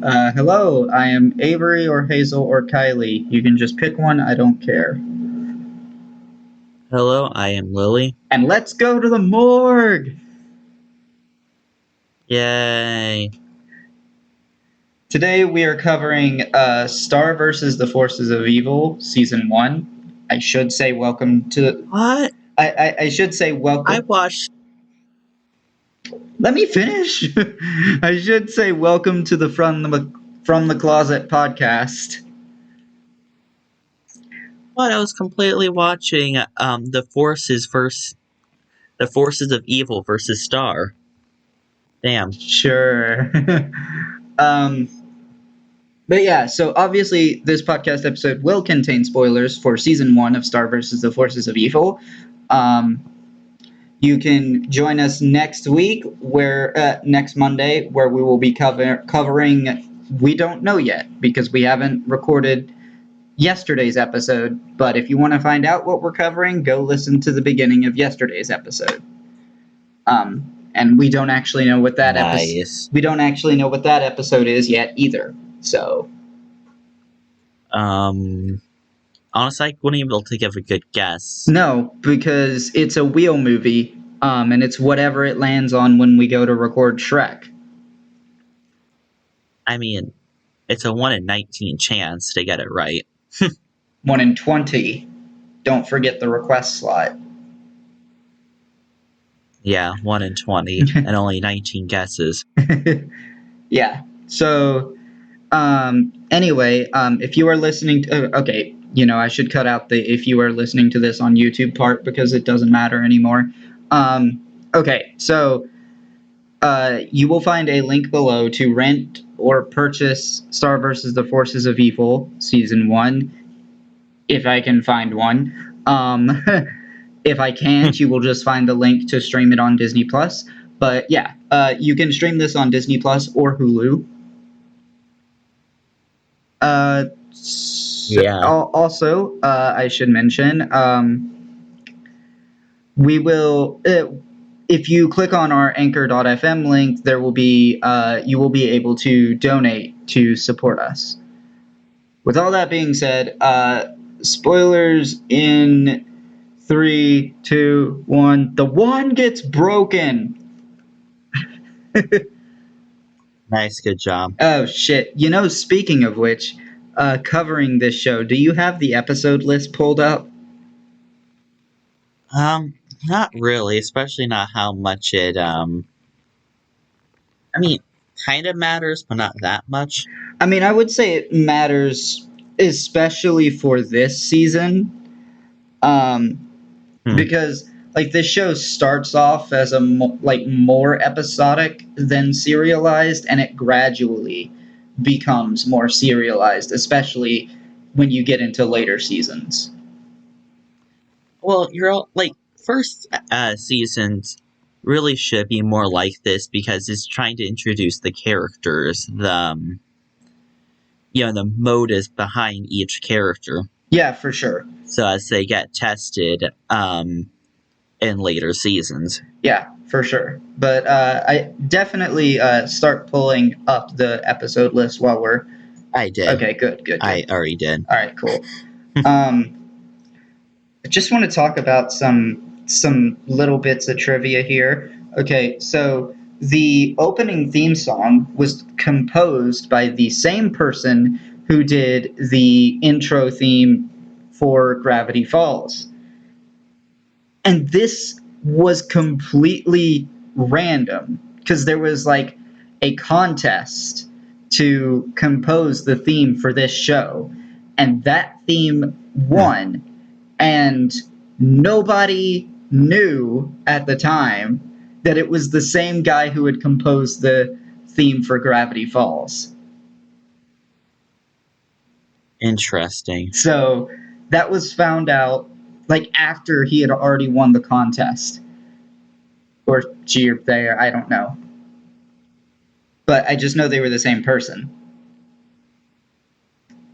Hello, I am Avery or Hazel or Kylie. You can just pick one, I don't care. Hello, I am Lily. And let's go to the morgue! Yay. Today we are covering Star vs. the Forces of Evil, Season 1. I should say welcome to... What? I should say I welcome... watched. Let me finish! I should say welcome to the From the Closet podcast. What? I was completely watching the Forces of Evil versus Star. Damn. Sure. um... But yeah, so obviously this podcast episode will contain spoilers for Season 1 of Star vs. the Forces of Evil. You can join us next week, next Monday, where we will be covering... We don't know yet, because we haven't recorded yesterday's episode. But if you want to find out what we're covering, go listen to the beginning of yesterday's episode. And we don't actually know what that Nice. we don't actually know what that episode is yet either. So... honestly, I wouldn't be able to give a good guess. No, because it's a wheel movie, and it's whatever it lands on when we go to record Shrek. I mean, it's a 1 in 19 chance to get it right. 1 in 20. Don't forget the request slot. Yeah, 1 in 20, and only 19 guesses. Yeah. So, anyway, if you are listening to... okay, I should cut out the if you are listening to this on YouTube part because it doesn't matter anymore. Okay, so you will find a link below to rent or purchase Star vs. the Forces of Evil Season 1, if I can find one. If I can't, you will just find the link to stream it on Disney+. But yeah, you can stream this on Disney+ or Hulu. Yeah. Also, I should mention, we will... if you click on our Anchor.fm link, there will be you will be able to donate to support us. With all that being said, spoilers in 3, 2, 1. The wand gets broken. Nice, good job. Oh shit! Speaking of which, covering this show, do you have the episode list pulled up? Not really, especially not how much it, I mean, kind of matters, but not that much. I mean, I would say it matters, especially for this season, because this show starts off as more episodic than serialized, and it gradually becomes more serialized, especially when you get into later seasons. Well, first seasons really should be more like this because it's trying to introduce the characters, the motives behind each character. Yeah, for sure. So as they get tested in later seasons. Yeah, for sure. But I definitely start pulling up the episode list while we're... I did. Okay, good. I already did. All right, cool. I just want to talk about some little bits of trivia here. Okay, so the opening theme song was composed by the same person who did the intro theme for Gravity Falls. And this was completely random because there was a contest to compose the theme for this show, and that theme won. And nobody knew at the time that it was the same guy who had composed the theme for Gravity Falls. Interesting. So that was found out after he had already won the contest. Or she or they, I don't know. But I just know they were the same person.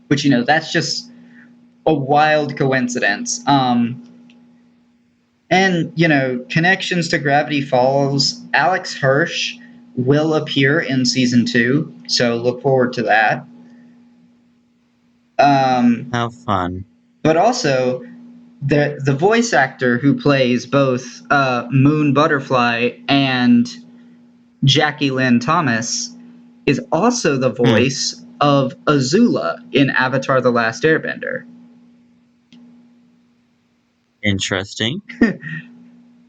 Which, that's just a wild coincidence. And, connections to Gravity Falls. Alex Hirsch will appear in season 2, so look forward to that. How fun. But also, the voice actor who plays both Moon Butterfly and Jackie Lynn Thomas is also the Hmm. voice of Azula in Avatar: The Last Airbender. Interesting.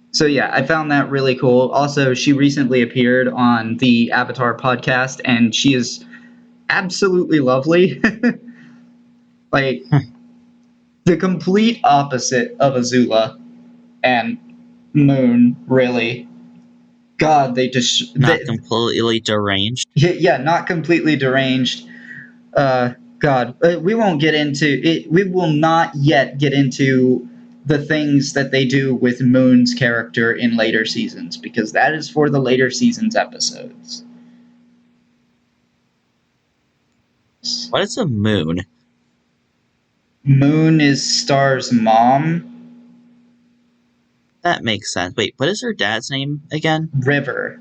So yeah, I found that really cool. Also, she recently appeared on the Avatar podcast, and she is absolutely lovely. Like the complete opposite of Azula and Moon, really. God, Not completely deranged. yeah, not completely deranged. God, we won't get into it. We will not yet get into the things that they do with Moon's character in later seasons, because that is for the later seasons episodes. What is a moon? Moon is Star's mom. That makes sense. Wait, what is her dad's name again? River.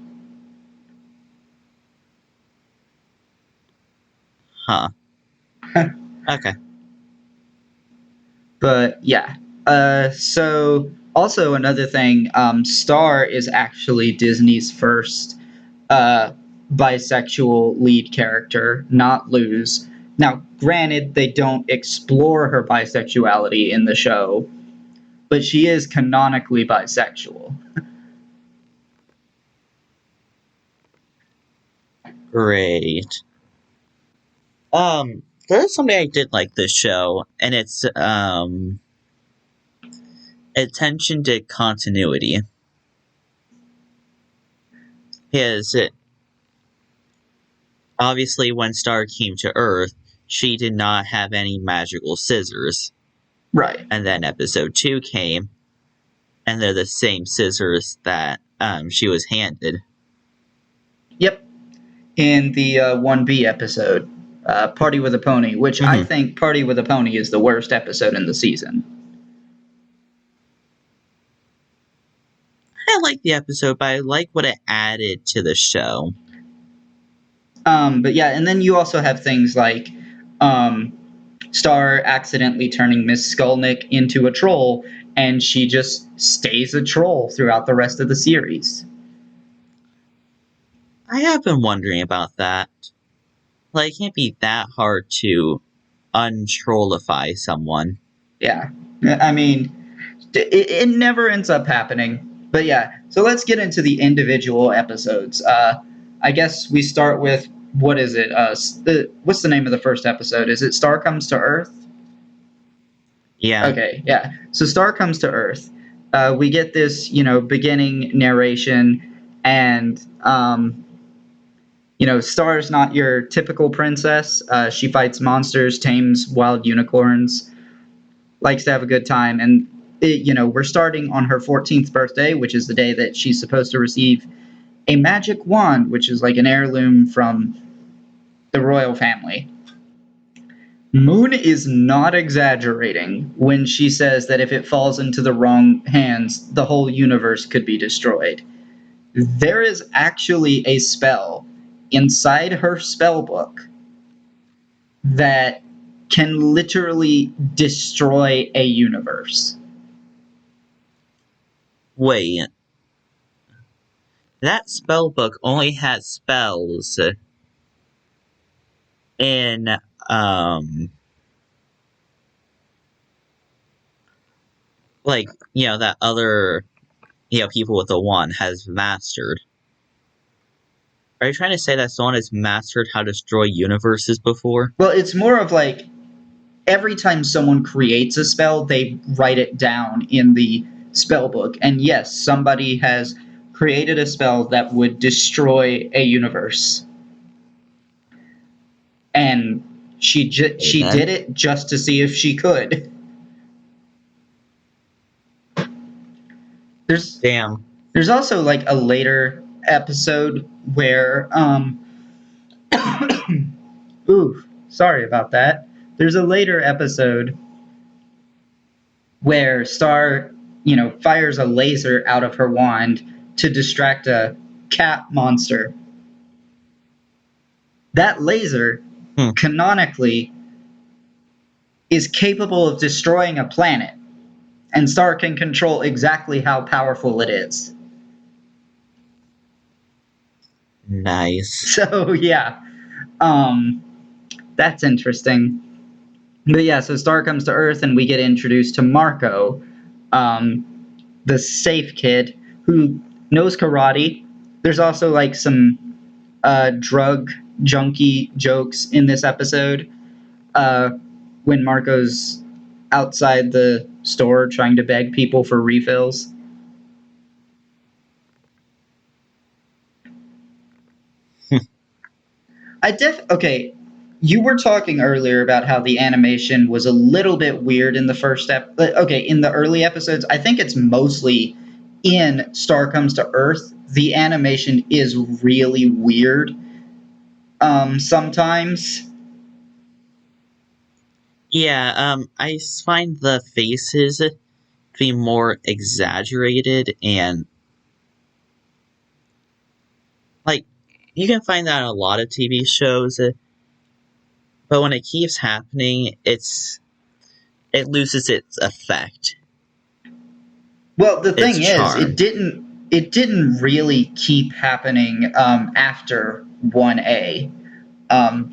Huh. Okay. But yeah. So also another thing, Star is actually Disney's first uh, bisexual lead character, not Luz. Now, granted, they don't explore her bisexuality in the show, but she is canonically bisexual. Great. There's something I did like this show, and it's attention to continuity. Because obviously, when Star came to Earth, she did not have any magical scissors. Right. And then episode 2 came, and they're the same scissors that she was handed. Yep. In the 1B episode, Party with a Pony, which I think Party with a Pony is the worst episode in the season. I like the episode, but I like what it added to the show. But yeah, and then you also have things like Star accidentally turning Miss Skolnick into a troll, and she just stays a troll throughout the rest of the series. I have been wondering about that. Like, it can't be that hard to untrollify someone. Yeah, I mean, it never ends up happening. But yeah, so let's get into the individual episodes. I guess we start with, what is it? What's the name of the first episode? Is it Star Comes to Earth? Yeah. Okay, yeah. So Star Comes to Earth. We get this, beginning narration, and Star's not your typical princess. She fights monsters, tames wild unicorns, likes to have a good time, and we're starting on her 14th birthday, which is the day that she's supposed to receive a magic wand, which is like an heirloom from the royal family. Moon is not exaggerating when she says that if it falls into the wrong hands, the whole universe could be destroyed. There is actually a spell inside her spell book that can literally destroy a universe. Wait. That spell book only has spells in like, that other people with the wand has mastered. Are you trying to say that someone has mastered how to destroy universes before? Well, it's more of like every time someone creates a spell, they write it down in the spell book. And yes, somebody has created a spell that would destroy a universe. And she did it just to see if she could. Damn. There's also like a later episode where ooh, sorry about that. There's a later episode where Star, fires a laser out of her wand to distract a cat monster. That laser, Hmm. canonically, is capable of destroying a planet, and Stark can control exactly how powerful it is. Nice. So yeah, um, that's interesting. But yeah, so Stark comes to Earth, and we get introduced to Marco, um, the safe kid who knows karate. There's also like some drug junkie jokes in this episode uh, when Marco's outside the store trying to beg people for refills. Okay. You were talking earlier about how the animation was a little bit weird in the first okay, in the early episodes. I think it's mostly in Star Comes to Earth. The animation is really weird. Sometimes. Yeah, I find the faces to be more exaggerated and like you can find that in a lot of TV shows, but when it keeps happening, it loses its effect, Well, the its thing is, charm. it didn't really keep happening after 1A.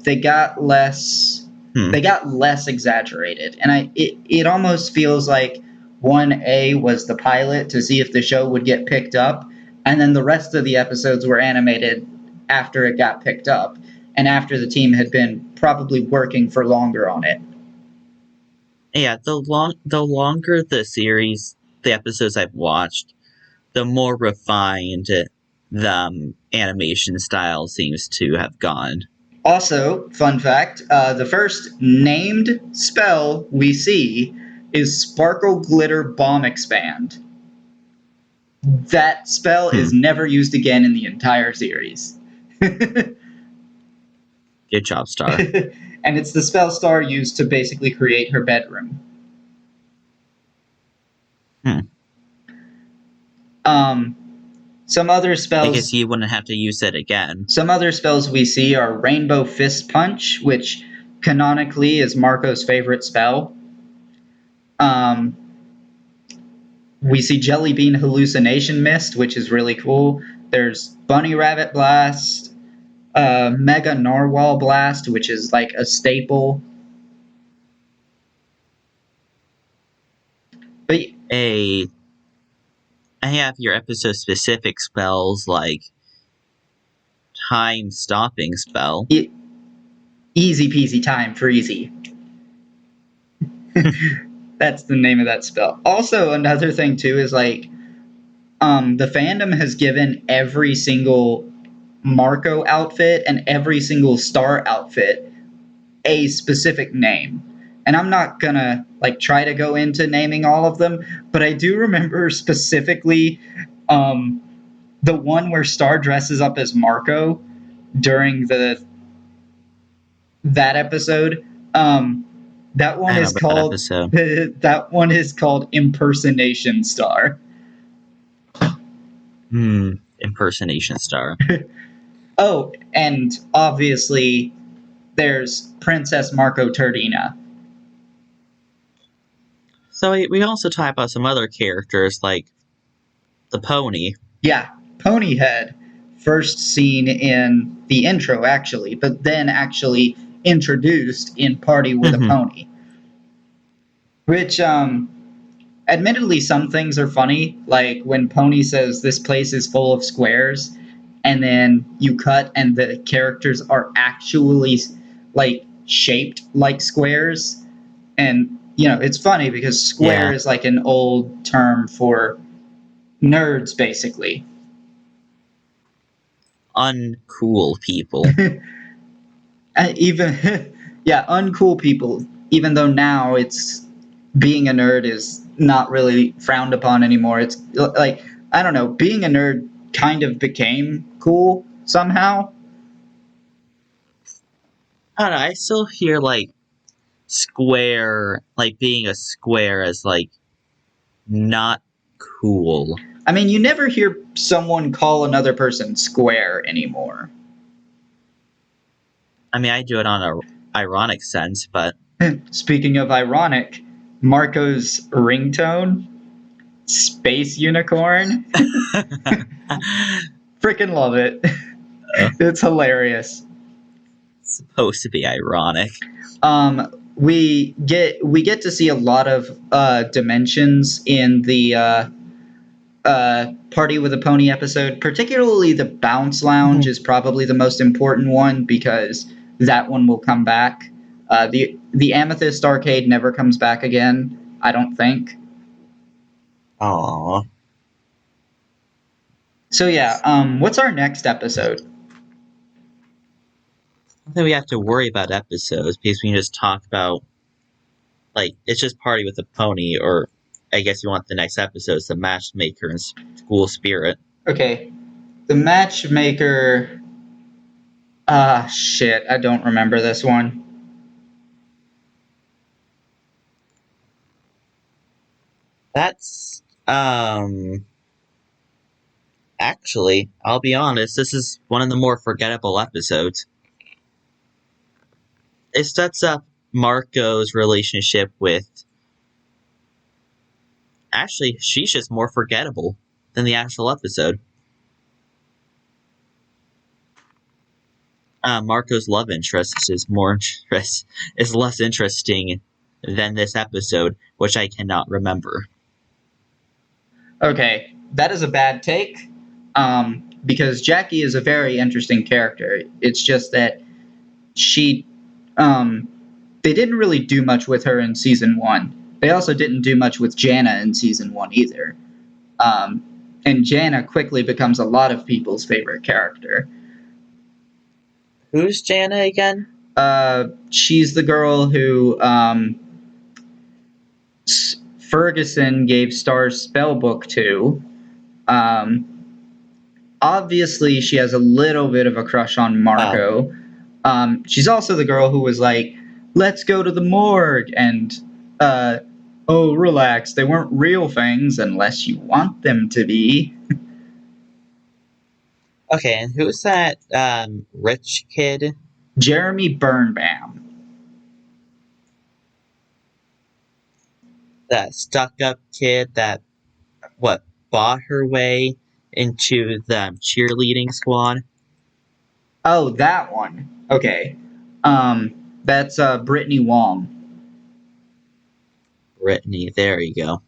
They got less Hmm. exaggerated, and it almost feels like 1A was the pilot to see if the show would get picked up, and then the rest of the episodes were animated after it got picked up and after the team had been probably working for longer on it. Yeah, the longer the episodes I've watched, the more refined the animation style seems to have gone. Also, fun fact, the first named spell we see is Sparkle Glitter Bomb Expand. That spell Hmm. is never used again in the entire series. Good job, Star. And it's the spell Star used to basically create her bedroom. Hmm. Um, some other I guess spells you wouldn't have to use it again. some other spells we see are Rainbow Fist Punch, which canonically is Marco's favorite spell. Um, we see Jelly Bean Hallucination Mist, which is really cool. There's Bunny Rabbit Blast, Mega Narwhal Blast, which is like a staple. But A I have your episode specific spells like time stopping spell. easy peasy time for easy. That's the name of that spell. Also, another thing too is like the fandom has given every single Marco outfit and every single Star outfit a specific name. And I'm not gonna like try to go into naming all of them, but I do remember specifically um, the one where Star dresses up as Marco during the that episode. That I one is remember that called episode. that one is called Impersonation Star. Impersonation Star. Oh, and obviously there's Princess Marco Turdina. So we also talk about some other characters like the pony. Yeah, Ponyhead, first seen in the intro actually, but then actually introduced in Party with a Mhm. Pony. Which admittedly some things are funny, like when Pony says this place is full of squares, and then you cut and the characters are actually like shaped like squares. And it's funny because square Yeah, is like an old term for nerds basically. uncool people. Even yeah, uncool people, even though now it's being a nerd is not really frowned upon anymore. It's like, I don't know, being a nerd kind of became cool somehow. I don't know. I still hear like square, like being a square as like not cool. I mean, you never hear someone call another person square anymore. I mean, I do it on a ironic sense, but Speaking of ironic, Marco's ringtone, Space Unicorn. Freaking love it. It's hilarious. supposed to be ironic. We get to see a lot of dimensions in the Party with a Pony episode. Particularly the Bounce Lounge is probably the most important one because that one will come back. The Amethyst Arcade never comes back again, I don't think. Aww. So yeah, what's our next episode? I don't think we have to worry about episodes because we can just talk about, like, it's just Party with a Pony, or I guess you want the next episode is the Matchmaker and School Spirit. Okay, the Matchmaker. Shit, I don't remember this one. That's, actually, I'll be honest, this is one of the more forgettable episodes. It sets up Marco's relationship with. Actually, she's just more forgettable than the actual episode. Marco's love interest is less interesting than this episode, which I cannot remember. Okay, that is a bad take. Because Jackie is a very interesting character. It's just that she, they didn't really do much with her in season 1. They also didn't do much with Jana in season 1 either. And Jana quickly becomes a lot of people's favorite character. Who's Jana again? She's the girl who Ferguson gave Star's spellbook to. Obviously, she has a little bit of a crush on Marco. She's also the girl who was like, let's go to the morgue, and, oh, relax, they weren't real things unless you want them to be. Okay, and who's that rich kid? Jeremy Birnbaum. That stuck-up kid that, bought her way into the cheerleading squad? Oh, that one. Okay. That's Brittany Wong. Brittany, there you go.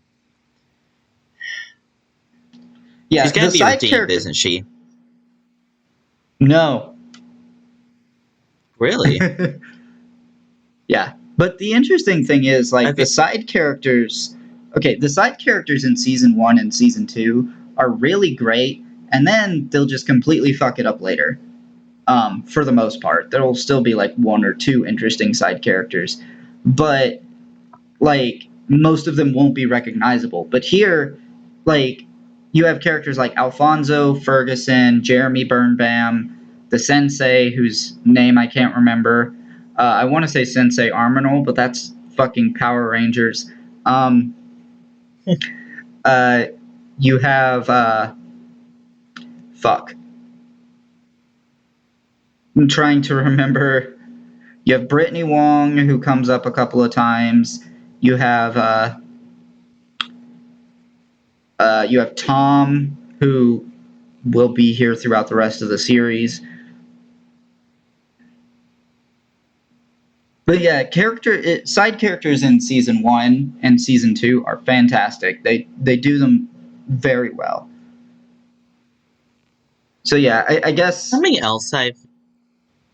Yeah, she's gonna the be side redeemed, character. isn't she? No. Really? Yeah. But the interesting thing is, like, Okay. the side characters. Okay, the side characters in season 1 and season 2 are really great, and then they'll just completely fuck it up later. For the most part, there will still be like 1 or 2 interesting side characters, but like most of them won't be recognizable. But here, like, you have characters like Alfonso, Ferguson, Jeremy Birnbaum, the Sensei, whose name I can't remember. I want to say Sensei Arminal, but that's fucking Power Rangers. You have fuck. I'm trying to remember. You have Brittany Wong, who comes up a couple of times. You have Tom, who will be here throughout the rest of the series. But yeah, side characters in season 1 and season 2 are fantastic. They do them very well. So yeah, I guess Something else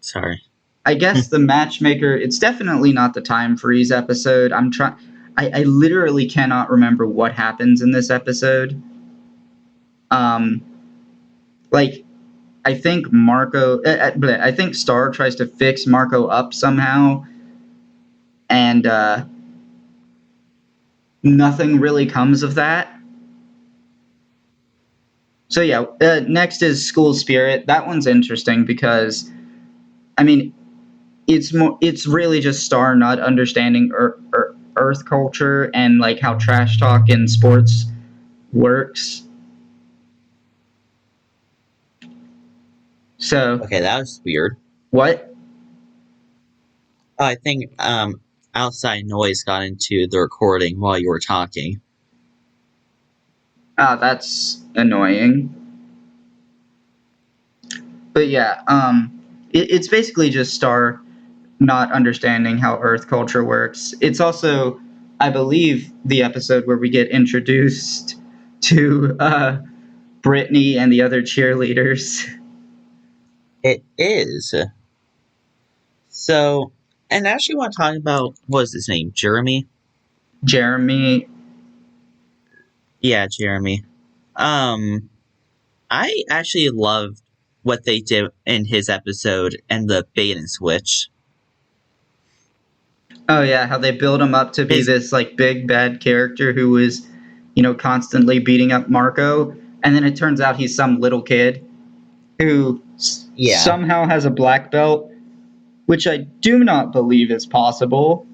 Sorry. I guess the Matchmaker. It's definitely not the Time Freeze episode. I literally cannot remember what happens in this episode. Like, I think I think Star tries to fix Marco up somehow, and nothing really comes of that. So yeah, next is School Spirit. That one's interesting because, I mean, it's really just Star not understanding Earth culture and like how trash talk in sports works. So Okay, that was weird. what? I think outside noise got into the recording while you were talking. Ah, that's annoying. But yeah, it's basically just Star not understanding how Earth culture works. It's also, I believe, the episode where we get introduced to Brittany and the other cheerleaders. It is. So, and actually want to talk about, what was his name? Jeremy? Jeremy. Yeah, Jeremy. Um, I actually loved what they did in his episode and the bait and switch. Oh yeah, how they build him up to be His, this like big bad character who is, you know, constantly beating up Marco, and then it turns out he's some little kid who yeah, somehow has a black belt, which I do not believe is possible.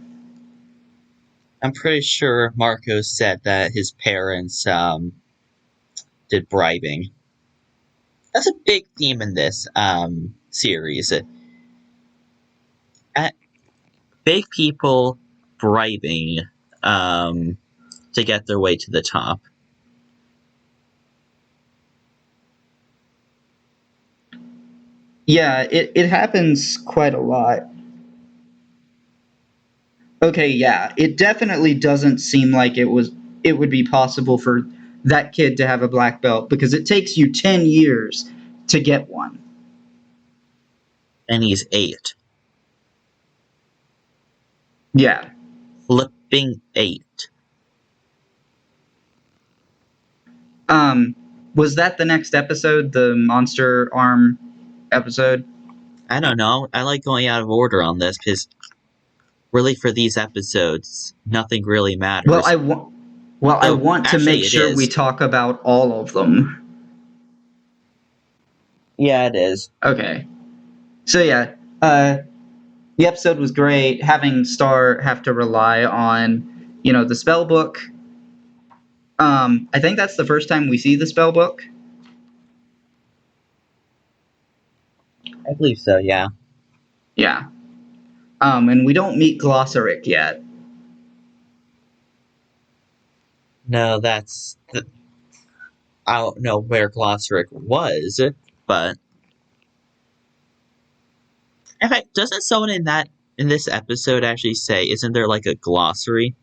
I'm pretty sure Marco said that his parents did bribing. That's a big theme in this series. Big people bribing to get their way to the top. Yeah, it happens quite a lot. Okay, yeah, it definitely doesn't seem like it would be possible for that kid to have a black belt because it takes you 10 years to get one. And he's 8. Yeah. Flipping 8. Um was that the next episode, the monster arm episode? I don't know. I like going out of order on this because really for these episodes, nothing really Well, matters. I Though, want to make actually, it sure we is. talk about all of them. Yeah, it is. Okay. So yeah, the episode was great. Having Star have to rely on, you know, the spell book. I think that's the first time we see the spell book. I believe so, yeah. Yeah. And we don't meet Glossaric yet. No, I don't know where Glossaric was, but in fact, doesn't someone in this episode actually say, isn't there like a glossary?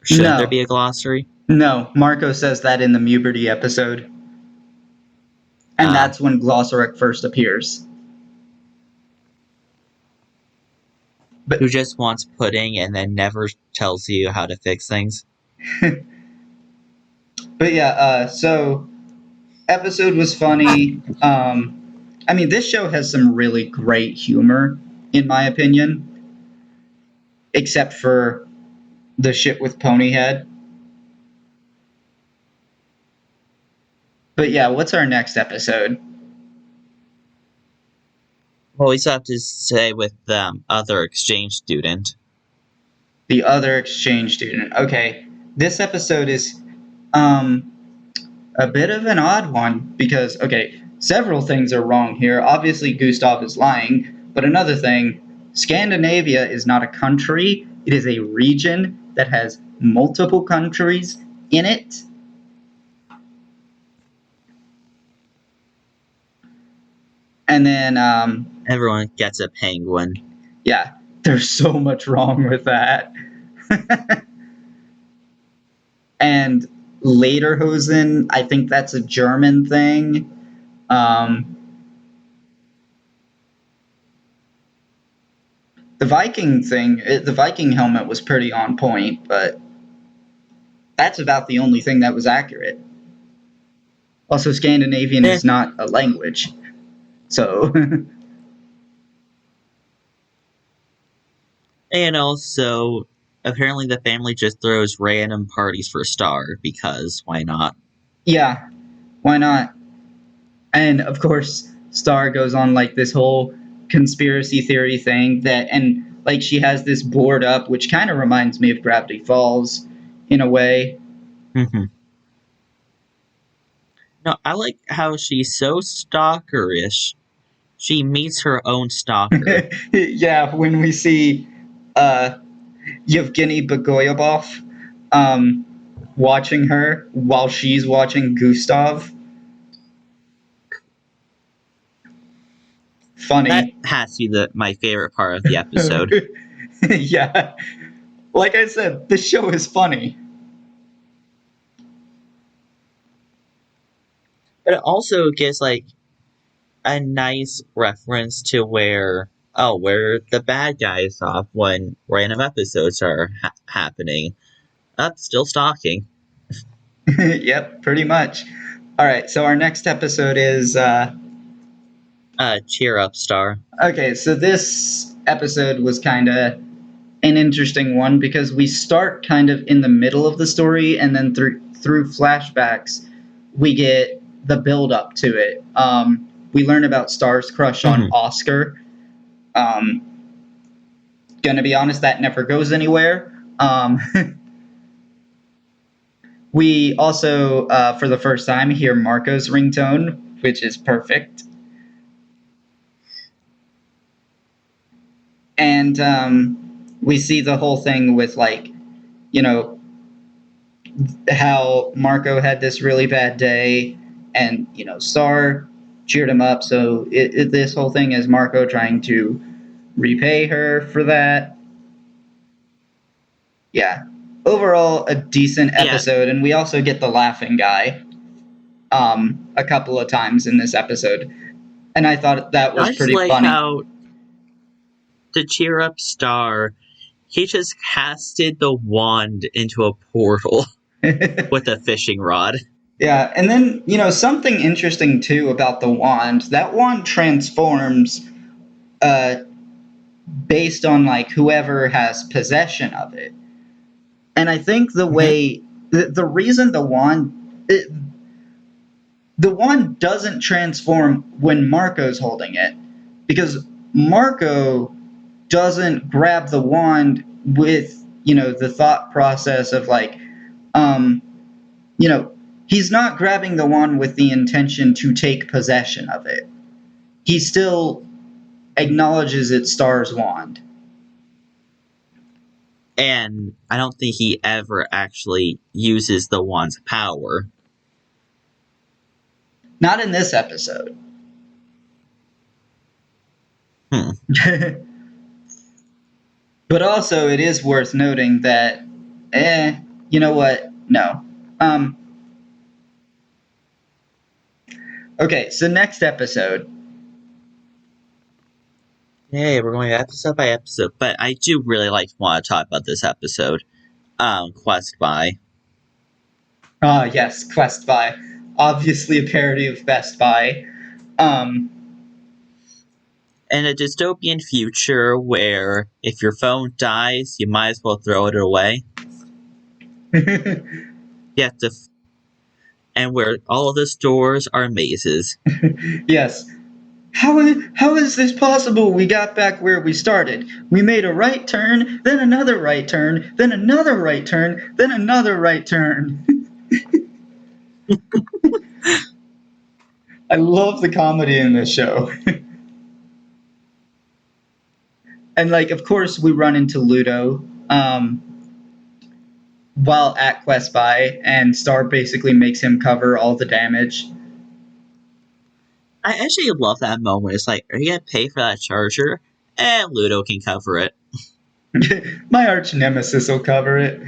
Shouldn't there No, be a glossary? no. Marco says that in the Muberty episode, and Uh, that's when Glossaric first appears. who But just wants pudding and then never tells you how to fix things? but yeah. So episode was funny. I mean, this show has some really great humor, in my opinion, except for the shit with Ponyhead. But yeah, what's our next episode? Well, we still have to say with the other exchange student. The other exchange student. Okay, this episode is um, a bit of an odd one because, okay, several things are wrong here. Obviously, Gustav is lying, but another thing, Scandinavia is not a country, it is a region that has multiple countries in it. And then, Everyone gets a penguin. yeah, there's so much wrong with that. And Lederhosen, I think that's a German thing. Um, the Viking thing, the Viking helmet was pretty on point, but that's about the only thing that was accurate. Also, Scandinavian Eh, is not a language, so and also, apparently the family just throws random parties for Star because why not? yeah, why not? And of course, Star goes on like this whole conspiracy theory thing that, and like she has this board up, which kind of reminds me of Gravity Falls in a way. No, I like how she's so stalkerish. She meets her own stalker. Yeah, when we see uh, Yevgeny Begoyabov, um, watching her while she's watching Gustav. That Funny. has to be my favorite part of the episode. Yeah. Like I said, the show is funny. But it also gives like a nice reference to where the bad guys off when random episodes are happening. Up, still stalking. Yep, pretty much. All right, so our next episode is Cheer up, Star. okay, so this episode was kind of an interesting one because we start kind of in the middle of the story, and then through flashbacks we get the build up to it. We learn about Star's crush on Mhm. Oscar. Um, gonna be honest, that never goes anywhere. We also, for the first time, hear Marco's ringtone, which is perfect. And we see the whole thing with, like, you know, how Marco had this really bad day, and, Star cheered him up. So this whole thing is Marco trying to repay her for that. Yeah. Overall, a decent Yeah, episode, and we also get the laughing guy a couple of times in this episode. And I thought that was I just pretty like funny. how to cheer up Star, he just casted the wand into a portal with a fishing rod. Yeah, and then, something interesting too about the wand. That wand transforms uh, based on, like, whoever has possession of it. And I think Mm-hmm. the reason the wand doesn't transform when Marco's holding it, because Marco doesn't grab the wand with, the thought process of, like, um, you know, he's not grabbing the wand with the intention to take possession of it. He still acknowledges it's Star's wand. And I don't think he ever actually uses the wand's power. Not in this episode. Hmm. But also, it is worth noting that, you know what? No. Um, okay, so next episode. Hey, we're going episode by episode, but I do really want to talk about this episode. Quest by. Yes, Quest Buy. Obviously a parody of Best Buy. Um, In a dystopian future where if your phone dies, you might as well throw it away. You have to, and where all of the stores are mazes. yes. How is this possible? We got back where we started. We made a right turn, then another right turn, then another right turn, then another right turn. I love the comedy in this show. And, like, of course, we run into Ludo while at Quest Buy, and Star basically makes him cover all the damage. I actually love that moment. It's like, are you gonna pay for that charger? And Ludo can cover it. My arch nemesis will cover it.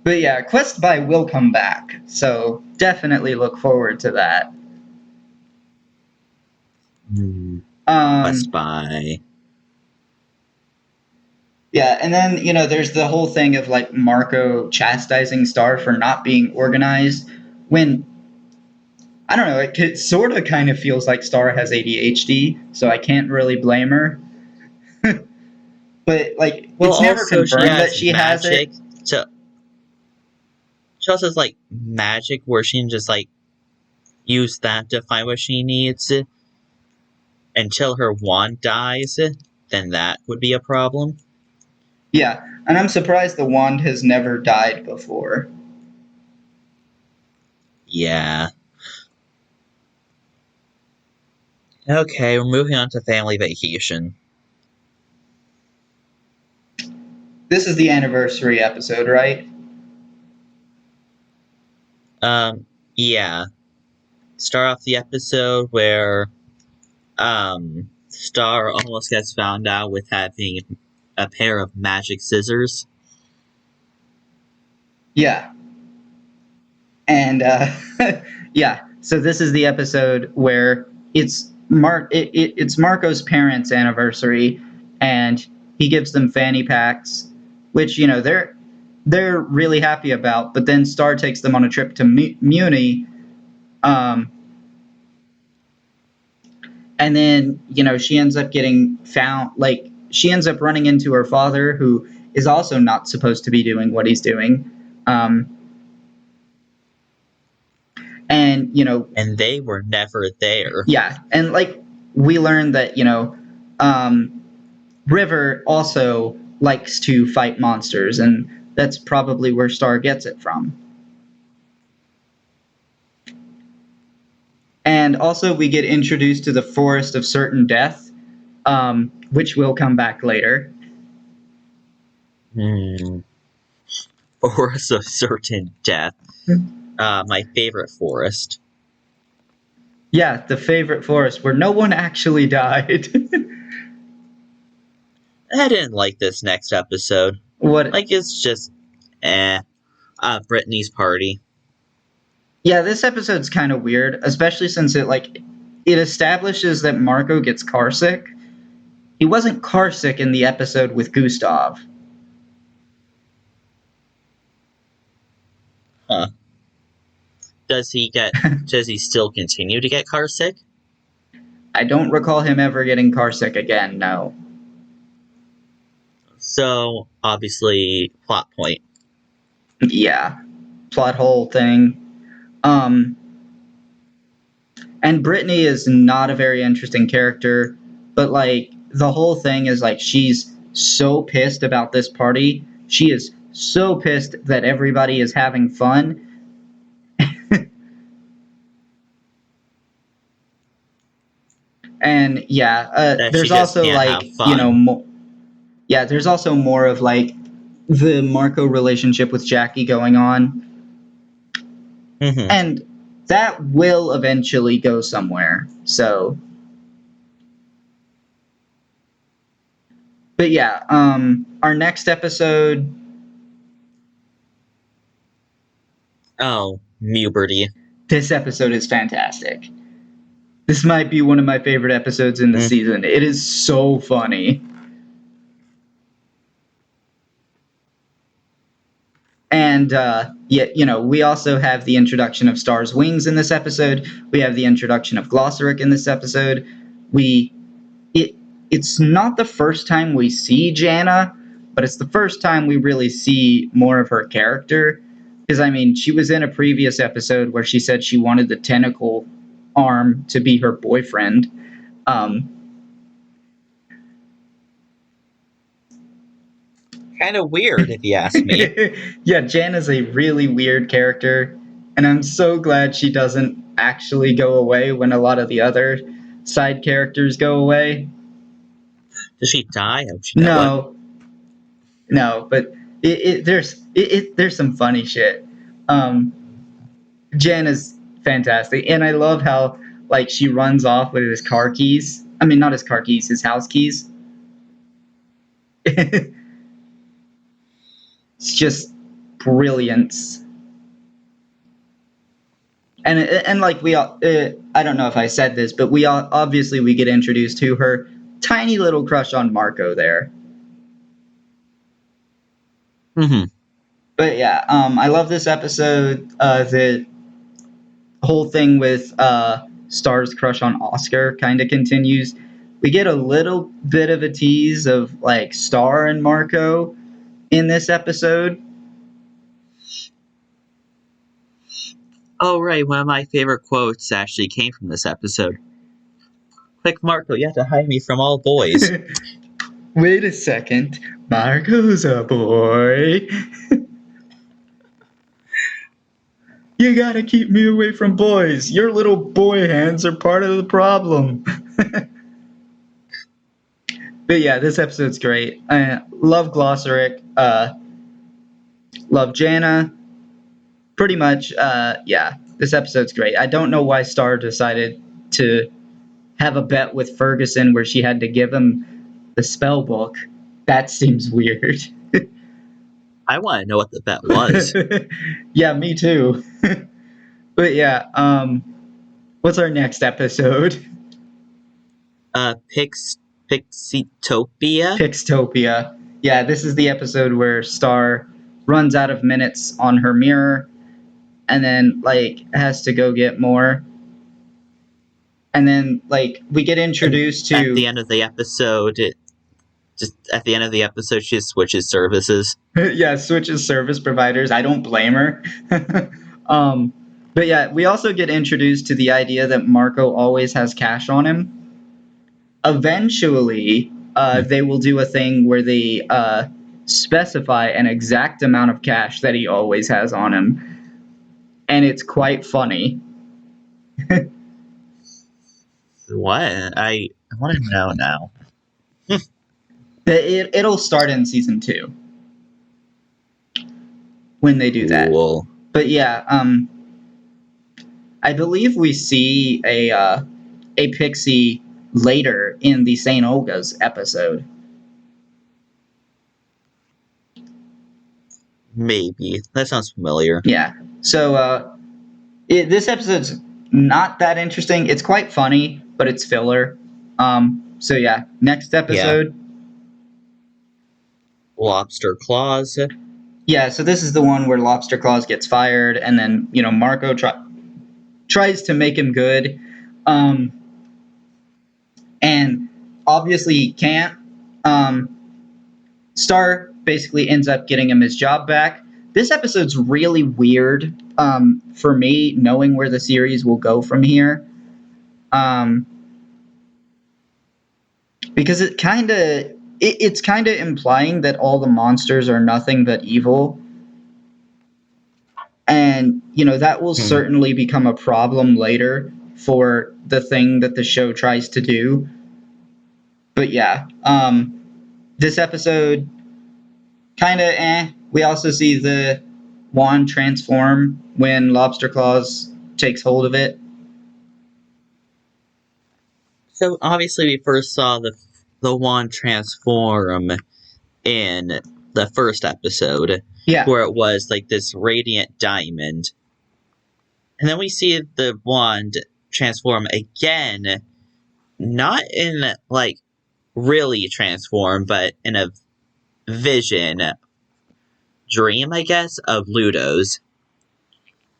But yeah, Quest Buy will come back, so definitely look forward to that. Quest Um, by. yeah, and then, there's the whole thing of, like, Marco chastising Star for not being organized when, I don't know, it sort of kind of feels like Star has ADHD, so I can't really blame her. But, like, Well, it's never also she confirmed that has she has it. magic. So she also has magic where she can just use that to find what she needs until her wand dies. Then that would be a problem. Yeah, and I'm surprised the wand has never died before. Yeah. Okay, we're moving on to family vacation. This is the anniversary episode, right? Yeah. Start off the episode where Star almost gets found out with having a pair of magic scissors. Yeah. And yeah, so this is the episode where it's Marco's parents' anniversary, and he gives them fanny packs, which they're really happy about. But then Star takes them on a trip to Muni, um, and then she ends up getting found. Like she ends up running into her father, who is also not supposed to be doing what he's doing. Um, and And they were never there. yeah, and like we learned that um, River also likes to fight monsters, and that's probably where Star gets it from. And also, we get introduced to the Forest of Certain Death, which will come back later. Forest of Certain Death. My favorite forest. Yeah, the favorite forest where no one actually died. I didn't like this next episode. What? Like, it's just, Brittany's party. Yeah, this episode's kind of weird, especially since it establishes that Marco gets carsick. He wasn't carsick in the episode with Gustav. Huh. Does he still continue to get carsick? I don't recall him ever getting carsick again, no. So, obviously, plot point. Yeah. Plot hole thing. And Brittany is not a very interesting character, but like the whole thing is like she's so pissed about this party. She is so pissed that everybody is having fun. And yeah, That there's she just also can't have like fun. yeah, there's also more of like the Marco relationship with Jackie going on, Mm-hmm. and that will eventually go somewhere. So, but yeah, our next episode. Oh, Muberty. This episode is fantastic. This might be one of my favorite episodes in the season. It is so funny. And yeah, we also have the introduction of Star's wings in this episode. We have the introduction of Glossaric in this episode. It's not the first time we see Jana, but it's the first time we really see more of her character. Because I mean, she was in a previous episode where she said she wanted the tentacle arm to be her boyfriend. Kind of weird, if you ask me. Yeah, Jan is a really weird character, and I'm so glad she doesn't actually go away when a lot of the other side characters go away. Does she die? Oh, No, no, but there's some funny shit. Jan is fantastic, and I love how like she runs off with his car keys. I mean, not his car keys, his house keys. It's just brilliance. And like we all, I don't know if I said this, but we all, obviously we get introduced to her tiny little crush on Marco there. Mm-hmm. But yeah, I love this episode. The whole thing with Star's crush on Oscar kind of continues. We get a little bit of a tease of like Star and Marco in this episode. Oh, right. One of my favorite quotes actually came from this episode. Quick, Marco, you have to hide me from all boys. Wait a second. Marco's a boy. You gotta keep me away from boys. Your little boy hands are part of the problem. But yeah, this episode's great. Love Glossaric. Love Jana. Pretty much, yeah, this episode's great. I don't know why Star decided to have a bet with Ferguson where she had to give him the spell book. That seems weird. I want to know what the bet was. Yeah, me too. But yeah, what's our next episode? Pixitopia? Pixtopia. Yeah, this is the episode where Star runs out of minutes on her mirror and then like has to go get more. And then like we get introduced to At the end of the episode, she just switches services. yeah, switches service providers. I don't blame her. um, but yeah, we also get introduced to the idea that Marco always has cash on him. Eventually, they will do a thing where they specify an exact amount of cash that he always has on him, and it's quite funny. What? I want to know now. It'll start in season 2 when they do that. Cool. But yeah, I believe we see a pixie later in the Saint Olga's episode. Maybe. That sounds familiar. Yeah. So this episode's not that interesting. It's quite funny, but it's filler. So yeah, next episode. Lobster Claws. Yeah, so this is the one where Lobster Claws gets fired, and then Marco tries to make him good, and obviously can't. Star basically ends up getting him his job back. This episode's really weird for me, knowing where the series will go from here, because it's kind of implying that all the monsters are nothing but evil. And, that will certainly become a problem later for the thing that the show tries to do. But yeah, this episode, kind of We also see the wand transform when Lobster Claws takes hold of it. So obviously we first saw the wand transform in the first episode. Yeah. Where it was like this radiant diamond. And then we see the wand transform again, not in like really transform, but in a vision dream, I guess, of Ludo's.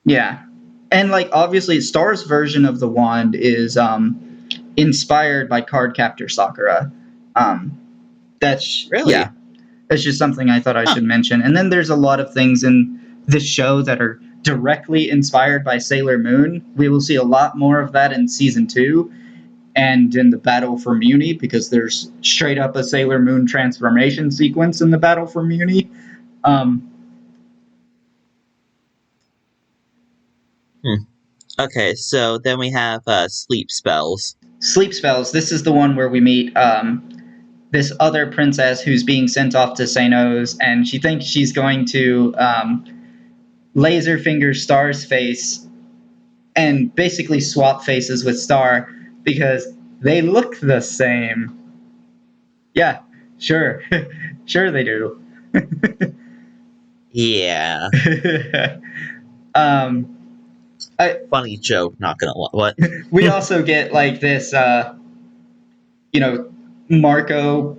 Yeah. And like obviously Star's version of the wand is inspired by Cardcaptor Sakura. That's really, yeah. That's just something I thought I should mention. And then there's a lot of things in this show that are directly inspired by Sailor Moon. We will see a lot more of that in season 2 and in the Battle for Muni, because there's straight up a Sailor Moon transformation sequence in the Battle for Muni. Okay, so then we have sleep spells. Sleep spells. This is the one where we meet this other princess who's being sent off to St. O's, and she thinks she's going to laser finger Star's face and basically swap faces with Star because they look the same. Yeah, sure. Sure they do. Yeah. Funny joke, not gonna lie. What? We also get like this, Marco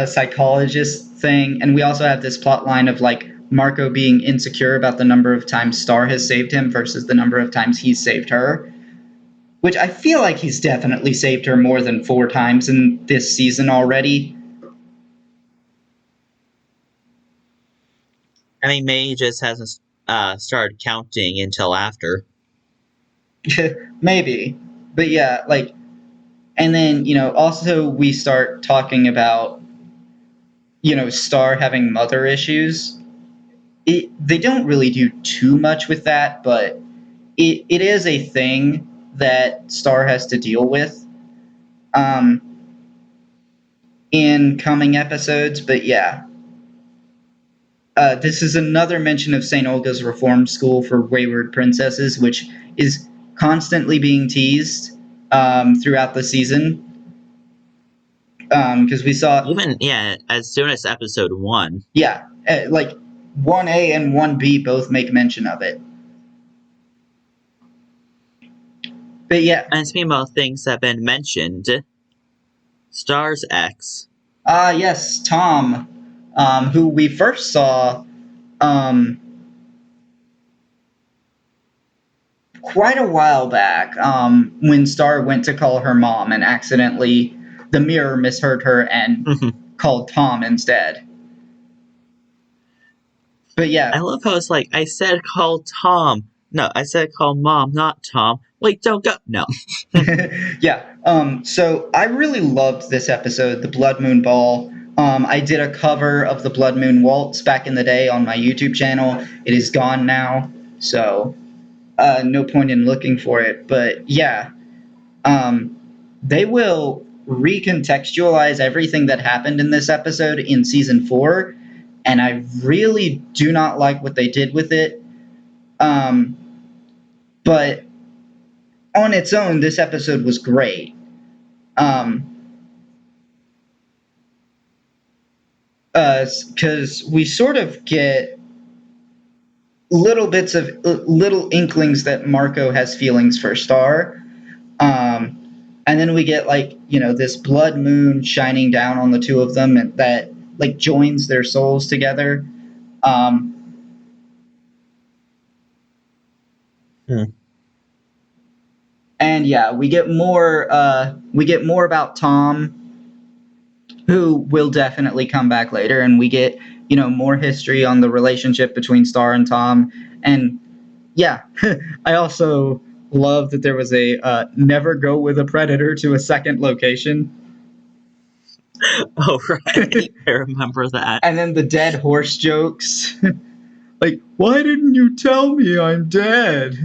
psychologist thing, and we also have this plot line of like Marco being insecure about the number of times Star has saved him versus the number of times he's saved her, which I feel like he's definitely saved her more than 4 times in this season already. I mean, maybe he just hasn't started counting until after. Maybe. But yeah, like, and then, also we start talking about, Star having mother issues. They don't really do too much with that, but it is a thing that Star has to deal with. um, in coming episodes. But yeah, this is another mention of St. Olga's Reformed School for Wayward Princesses, which is constantly being teased throughout the season. Because we saw, Even, yeah, as soon as episode 1. yeah, like 1A and 1B both make mention of it. But yeah. And speaking about things that have been mentioned, Star's ex. Yes, Tom, who we first saw quite a while back when Star went to call her mom and accidentally the mirror misheard her and called Tom instead. But yeah. I love how it's like, I said call Tom. No, I said call Mom, not Tom. Wait, don't go. No. Yeah. So I really loved this episode, The Blood Moon Ball. I did a cover of the Blood Moon Waltz back in the day on my YouTube channel. It is gone now, so no point in looking for it. But yeah, they will recontextualize everything that happened in this episode in season 4, and I really do not like what they did with it. But on its own, this episode was great. Because we sort of get little bits of little inklings that Marco has feelings for Star. And then we get this blood moon shining down on the two of them, and that joins their souls together. And yeah, we get more about Tom, who will definitely come back later, and we get more history on the relationship between Star and Tom. And yeah, I also love that there was a never go with a predator to a second location. Oh, right. I remember that. And then the dead horse jokes. Like, why didn't you tell me I'm dead?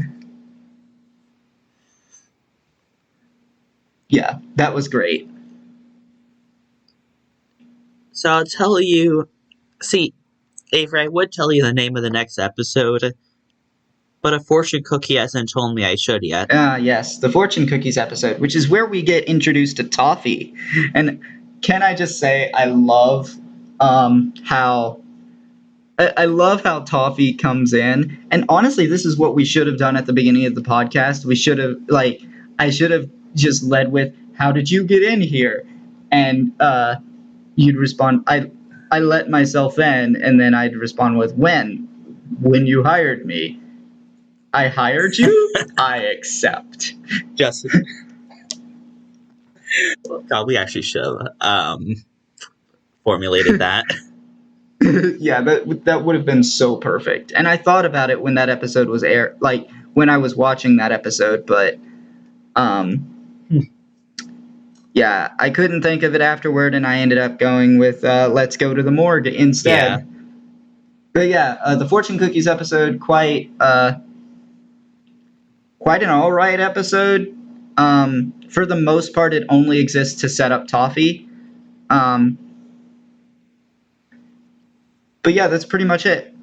Yeah, that was great. So I'll tell you. See, Avery, I would tell you the name of the next episode, but a fortune cookie hasn't told me I should yet. Yes, the fortune cookies episode, which is where we get introduced to Toffee. And can I just say, I love how Toffee comes in. And honestly, this is what we should have done at the beginning of the podcast. We should have I should have just led with, "How did you get in here?" And you'd respond, I let myself in," and then I'd respond with, when you hired me. I hired you? I accept. Just. God, we actually should have formulated that. Yeah, that would have been so perfect. And I thought about it when that episode was aired, when I was watching that episode, but yeah, I couldn't think of it afterward, and I ended up going with Let's Go to the Morgue instead. Yeah. But yeah, the fortune cookies episode, quite an alright episode. For the most part, it only exists to set up Toffee. But yeah, that's pretty much it.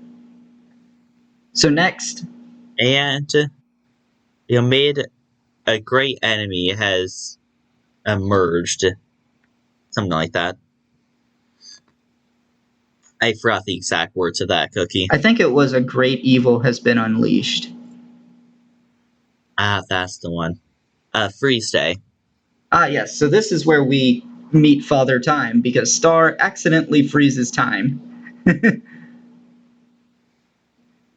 So next. And made a great enemy has emerged. Something like that. I forgot the exact words of that cookie. I think it was a great evil has been unleashed. That's the one. Freeze Day. Yes. So this is where we meet Father Time, because Star accidentally freezes time.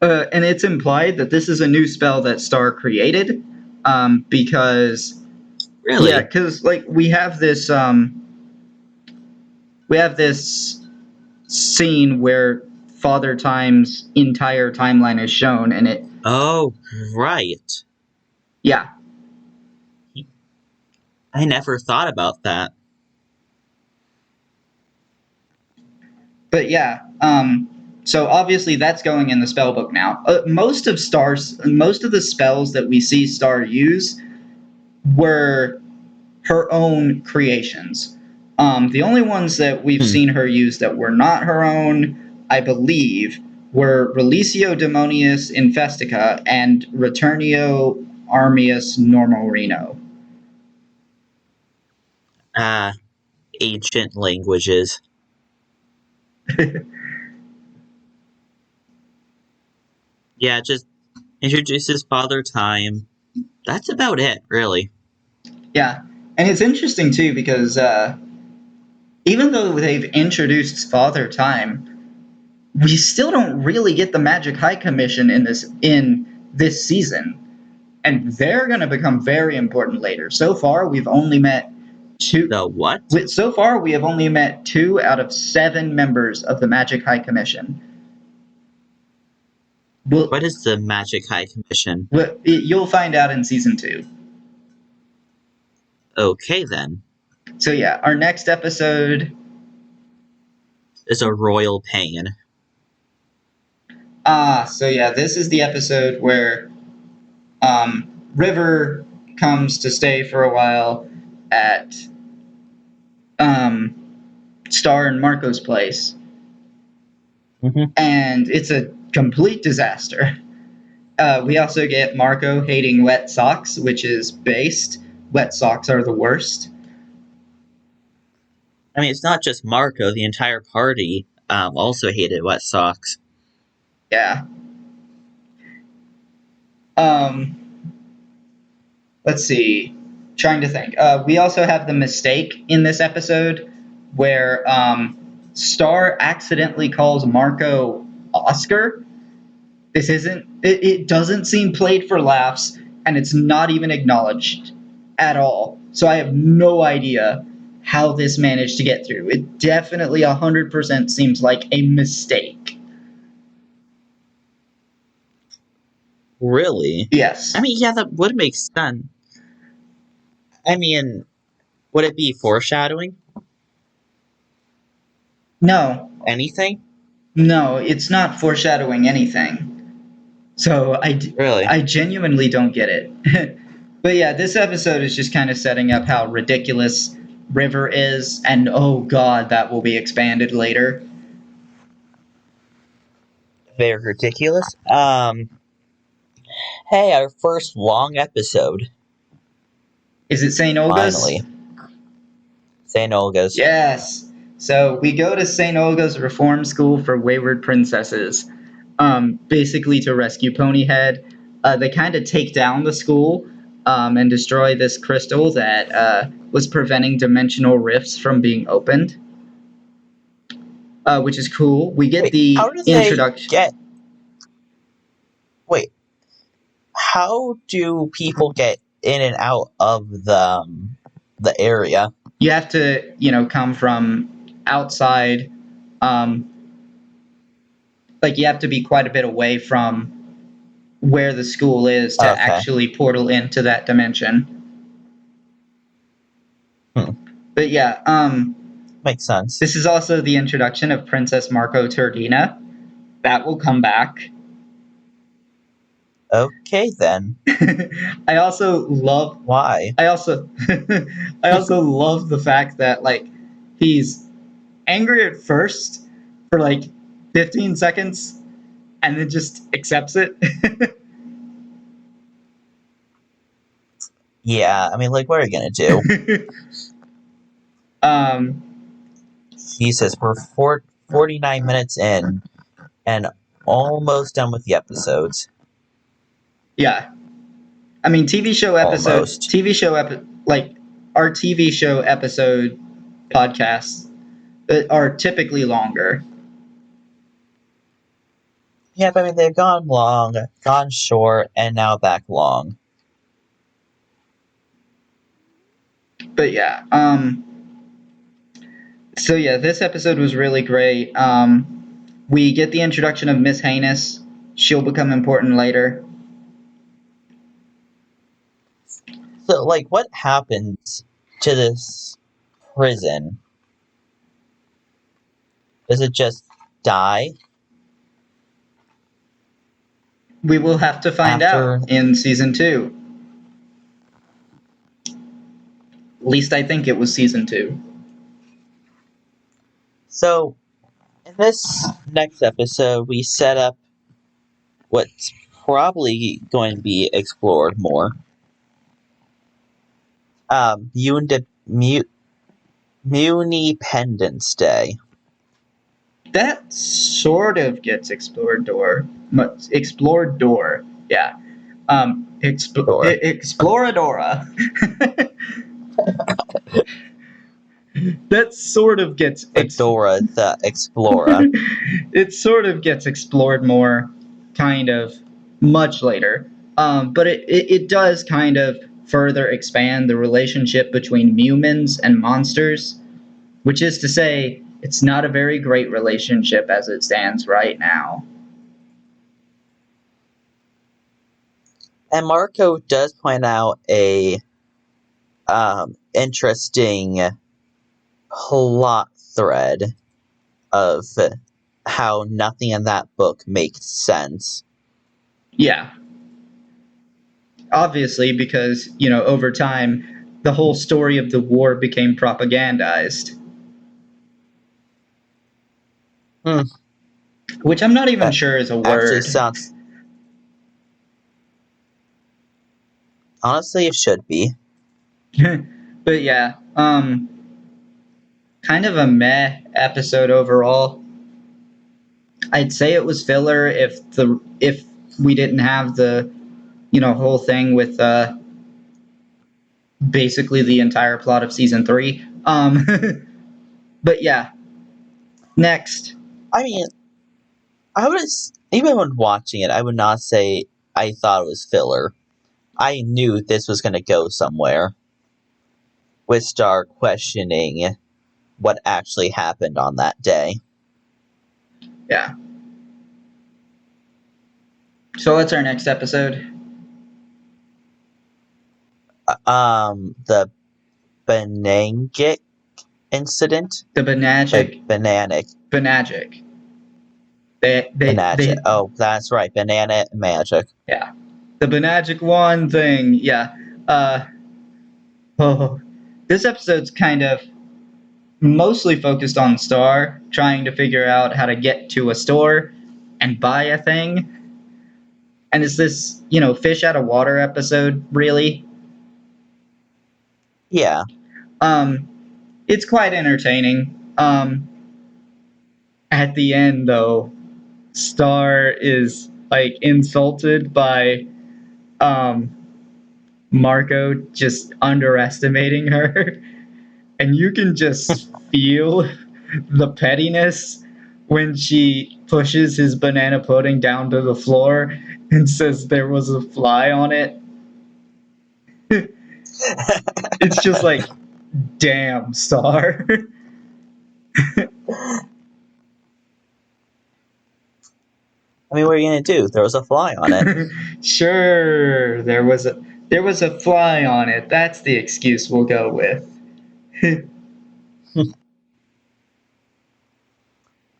And it's implied that this is a new spell that Star created, because... Really? Yeah, because we have this scene where Father Time's entire timeline is shown, and it... Oh, right. Yeah. I never thought about that. But yeah, so obviously that's going in the spell book now. Most of the spells that we see Star use were her own creations. The only ones that we've Hmm. seen her use that were not her own, I believe, were Reliccio Demonius Infestica and Returnio Armius Normalrino. Ancient languages. Yeah, just introduces Father Time. That's about it, really. Yeah, and it's interesting too because even though they've introduced Father Time, we still don't really get the Magic High Commission in this season, and they're going to become very important later. So far, we've only met two. The what? So far, we have only met 2 out of 7 members of the Magic High Commission. What is the Magic High Commission? You'll find out in season 2. Okay, then. So yeah, our next episode Is a royal pain. So yeah, this is the episode where River comes to stay for a while at um, Star and Marco's place, and it's a complete disaster. We also get Marco hating wet socks, which is based. Wet socks are the worst. I mean, it's not just Marco. The entire party also hated wet socks. Yeah. Let's see. Trying to think. We also have the mistake in this episode where Star accidentally calls Marco Oscar. This isn't. It doesn't seem played for laughs, and it's not even acknowledged at all. So I have no idea how this managed to get through. It definitely 100% seems like a mistake. Really? Yes. I mean, yeah, that would make sense. I mean, would it be foreshadowing? No. Anything? No, it's not foreshadowing anything. So Really? I genuinely don't get it. But yeah, this episode is just kind of setting up how ridiculous River is, and oh god, that will be expanded later. Very ridiculous. Hey, our first long episode. Is it St. Olga's? Finally. St. Olga's. Yes. So we go to St. Olga's Reform School for Wayward Princesses, basically to rescue Ponyhead. They kind of take down the school and destroy this crystal that was preventing dimensional rifts from being opened, which is cool. We get Wait, the how do introduction. they get... Wait. How do people get in and out of the area? You have to, come from outside. Like you have to be quite a bit away from where the school is to actually portal into that dimension. But yeah, makes sense. This is also the introduction of Princess Marco Turdina. That will come back. Okay, then. I also love... Why? I also love the fact that he's angry at first for 15 seconds and then just accepts it. Yeah, I mean, what are you gonna do? Jesus, we're 49 minutes in and almost done with the episodes. Yeah. I mean, Almost. Our TV show episode podcasts are typically longer. Yeah, but I mean, they've gone long, gone short, and now back long. But yeah, so yeah, this episode was really great. We get the introduction of Miss Heinous. She'll become important later. So, what happens to this prison? Does it just die? We will have to find out in season 2. At least I think it was season 2. So, in this next episode, we set up what's probably going to be explored more. Munipendence Day. That sort of gets explored door. Yeah. Sure. Exploradora. That sort of gets Fedora the Explorer. it sort of gets explored more, kind of, much later. But it does kind of further expand the relationship between humans and monsters, which is to say, it's not a very great relationship as it stands right now. And Marco does point out a interesting plot thread of how nothing in that book makes sense. Yeah. Obviously, because, over time, the whole story of the war became propagandized. Hmm. Which I'm not even That sure is a actually word. sounds... Honestly, it should be. But yeah, kind of a meh episode overall. I'd say it was filler if we didn't have the whole thing with basically the entire plot of season 3. But yeah, next. I mean, even when watching it, I would not say I thought it was filler. I knew this was going to go somewhere. With Star questioning what actually happened on that day. Yeah. So what's our next episode? The Benangic incident? The Benagic. Benagic. They Oh, that's right. Banana Magic. Yeah. The Benagic one thing. Yeah. Oh, this episode's kind of mostly focused on Star trying to figure out how to get to a store and buy a thing. And is this, fish out of water episode, really? Yeah. It's quite entertaining. At the end, though, Star is like insulted by Marco just underestimating her, and you can just feel the pettiness when she pushes his banana pudding down to the floor and says there was a fly on it. It's just like, damn, Star. I mean, what are you going to do? There was a fly on it. Sure, there was a fly on it. That's the excuse we'll go with.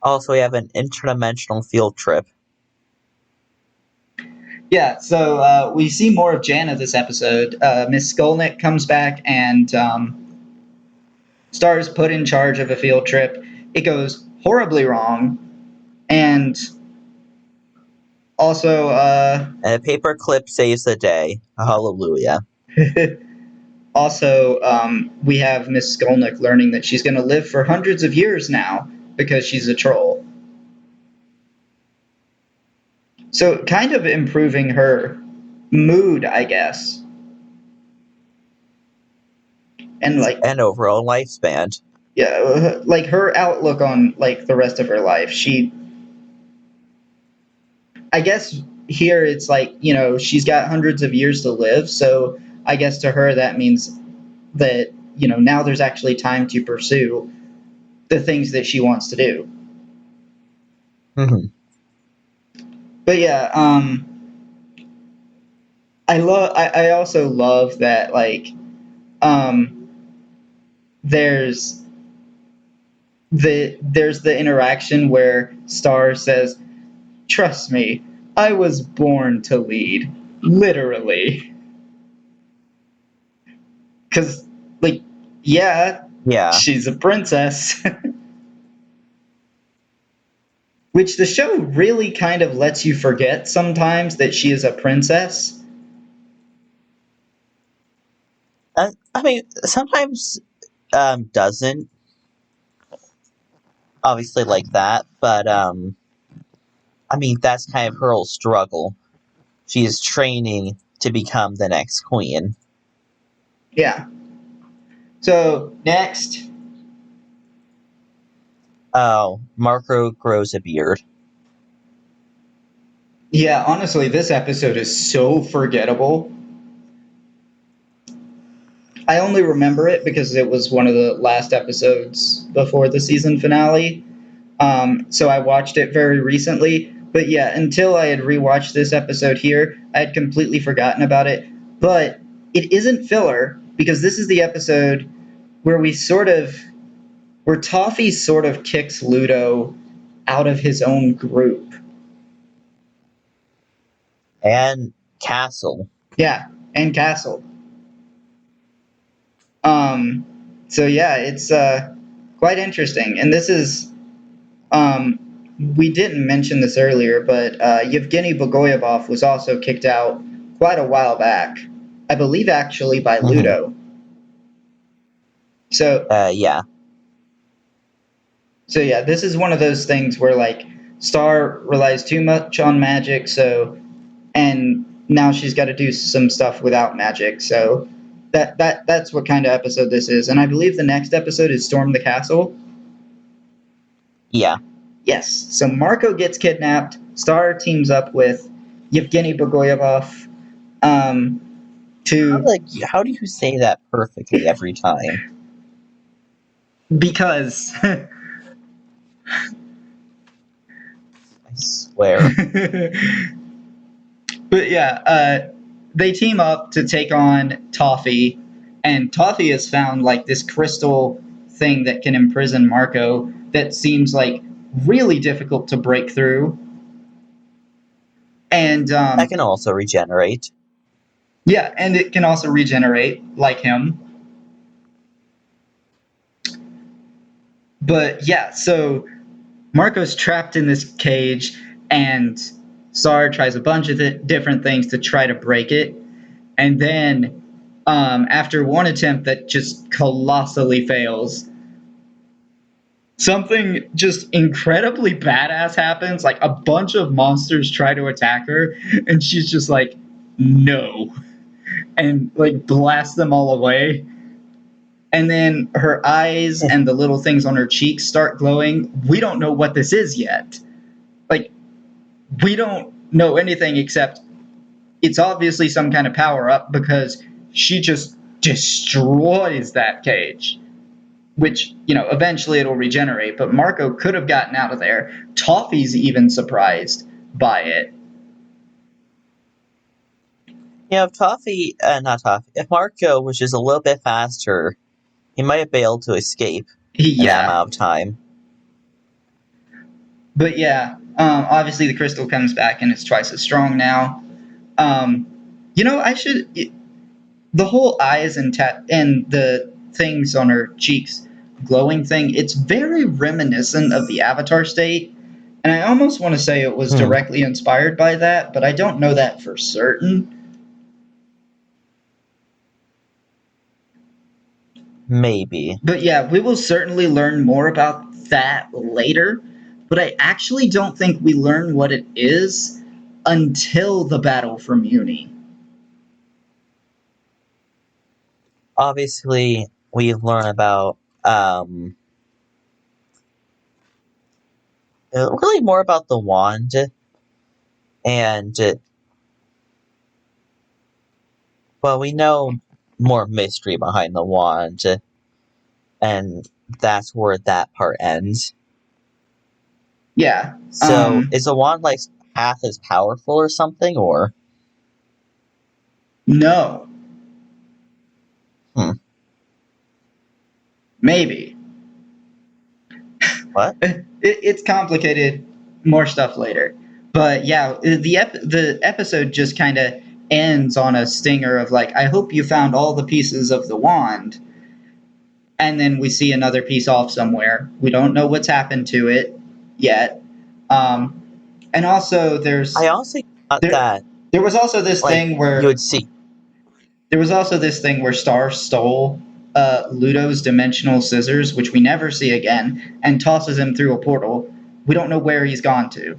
Also, we have an interdimensional field trip. Yeah, so we see more of Jana this episode. Miss Skolnick comes back and Star is put in charge of a field trip. It goes horribly wrong, and also And a paperclip saves the day. Hallelujah. also we have Miss Skolnick learning that she's going to live for hundreds of years now because she's a troll. So kind of improving her mood, I guess. And overall lifespan. Yeah, like her outlook on like the rest of her life. I guess here it's like, she's got hundreds of years to live, so I guess to her that means that, now there's actually time to pursue the things that she wants to do. Mm-hmm. But yeah, I also love that, like, there's the interaction where Star says, "Trust me, I was born to lead, literally." Because, like, Yeah, Yeah. she's a princess. Which the show really kind of lets you forget sometimes that she is a princess. I mean, sometimes doesn't obviously like that, but I mean that's kind of her whole struggle. She is training to become the next queen. Yeah. So, next. Oh, Marco grows a beard. Yeah, honestly, this episode is so forgettable. I only remember it because it was one of the last episodes before the season finale. So I watched it very recently. But yeah, until I had rewatched this episode here, I had completely forgotten about it. But it isn't filler because this is the episode where where Toffee sort of kicks Ludo out of his own group. And Castle. Yeah, and Castle. Um, so yeah, it's quite interesting. And this is we didn't mention this earlier, but Yevgeny Bogoyabov was also kicked out quite a while back. I believe actually by Mm-hmm. Ludo. So Yeah. so yeah, this is one of those things where like Star relies too much on magic, so and now she's got to do some stuff without magic. So that's what kind of episode this is. And I believe the next episode is Storm the Castle. Yeah. Yes. So Marco gets kidnapped. Star teams up with Yevgeny Bogoyabov um, to How do you say that perfectly every time? because I swear. but yeah, they team up to take on Toffee, and Toffee has found like this crystal thing that can imprison Marco that seems like really difficult to break through. And I can also regenerate. yeah, and it can also regenerate like him. But yeah, so Marco's trapped in this cage, and Sar tries a bunch of different things to try to break it. And then, after one attempt that just colossally fails, something just incredibly badass happens. Like a bunch of monsters try to attack her, and she's just like, no, and like blasts them all away. And then her eyes and the little things on her cheeks start glowing. We don't know what this is yet. Like, we don't know anything except it's obviously some kind of power up because she just destroys that cage. Which, eventually it'll regenerate, but Marco could have gotten out of there. Toffee's even surprised by it. If Toffee, not Toffee, if Marco was just a little bit faster, he might have been able to escape in that Yeah. amount of time. But yeah, obviously the crystal comes back and it's twice as strong now. I should. The whole eyes and the things on her cheeks glowing thing, it's very reminiscent of the Avatar state. And I almost want to say it was directly inspired by that, but I don't know that for certain. Maybe. But yeah, we will certainly learn more about that later. But I actually don't think we learn what it is until the battle for Muni. Obviously, we learn about really more about the wand and well, we know more mystery behind the wand, and that's where that part ends. Yeah. So, is the wand like half as powerful or something, or? No. Hmm. Maybe. What? It's complicated. More stuff later. But yeah, the episode just kind of ends on a stinger of like, I hope you found all the pieces of the wand. and then we see another piece off somewhere. We don't know what's happened to it yet. Um, and also, I also thought there that there was also this like thing you where would see. Star stole Ludo's dimensional scissors, which we never see again, and tosses him through a portal. We don't know where he's gone to.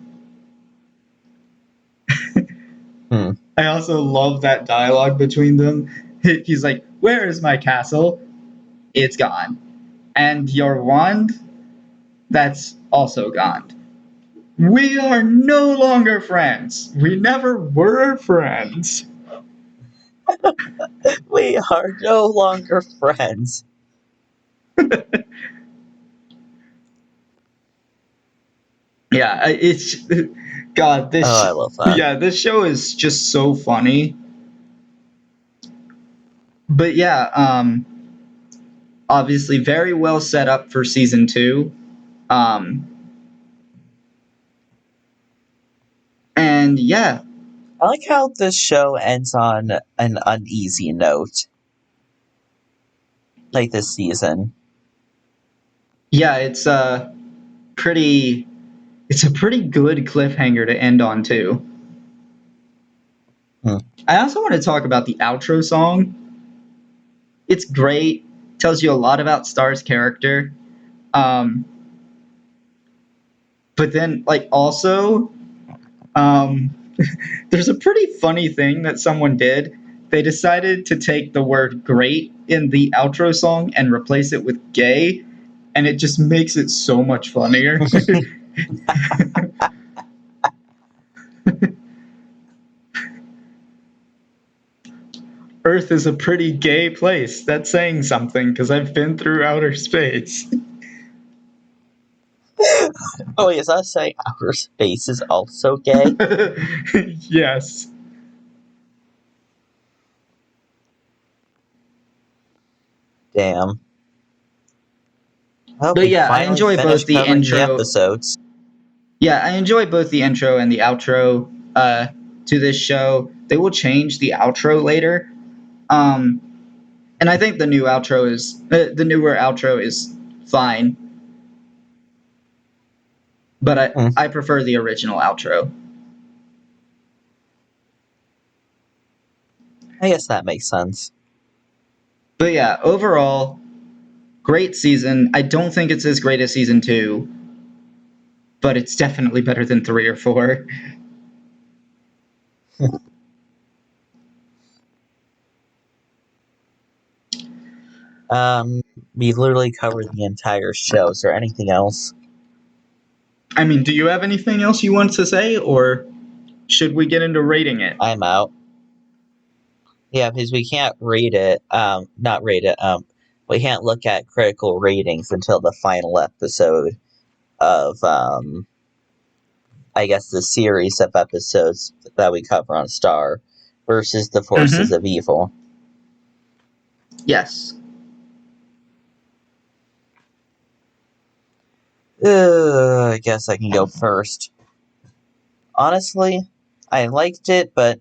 Hmm. I also love that dialogue between them. He's like, "Where is my castle? It's gone. And your wand? That's also gone. We are no longer friends. We never were friends." We are no longer friends. Yeah, it's God. Oh, I love that. Yeah, this show is just so funny. But yeah, obviously very well set up for season two. Um, and yeah, I like how this show ends on an uneasy note, like this season. yeah, pretty. It's a pretty good cliffhanger to end on too. Hmm. I also want to talk about the outro song. It's great. Tells you a lot about Star's character. Um, but then, like, also, um, there's a pretty funny thing that someone did. They decided to take the word great in the outro song and replace it with gay, and it just makes it so much funnier. Earth is a pretty gay place. That's saying something because I've been through outer space. Oh, is that saying outer space is also gay? Yes. Damn. I hope But we yeah, I finally enjoy finish both the covering the intro. episodes. Yeah, I enjoy both the intro and the outro to this show. They will change the outro later, um, and I think the newer outro is fine, but Hmm. I prefer the original outro. I guess that makes sense. But yeah, overall, great season. I don't think it's as great as season two, but it's definitely better than three or four. We literally covered the entire show. Is there anything else? I mean, do you have anything else you want to say, or should we get into rating it? I'm out. Yeah, because we can't rate it. Not rate it. We can't look at critical ratings until the final episode of I guess the series of episodes that we cover on Star versus the Forces Mm-hmm. of Evil. Yes. I guess I can go first. Honestly, I liked it, but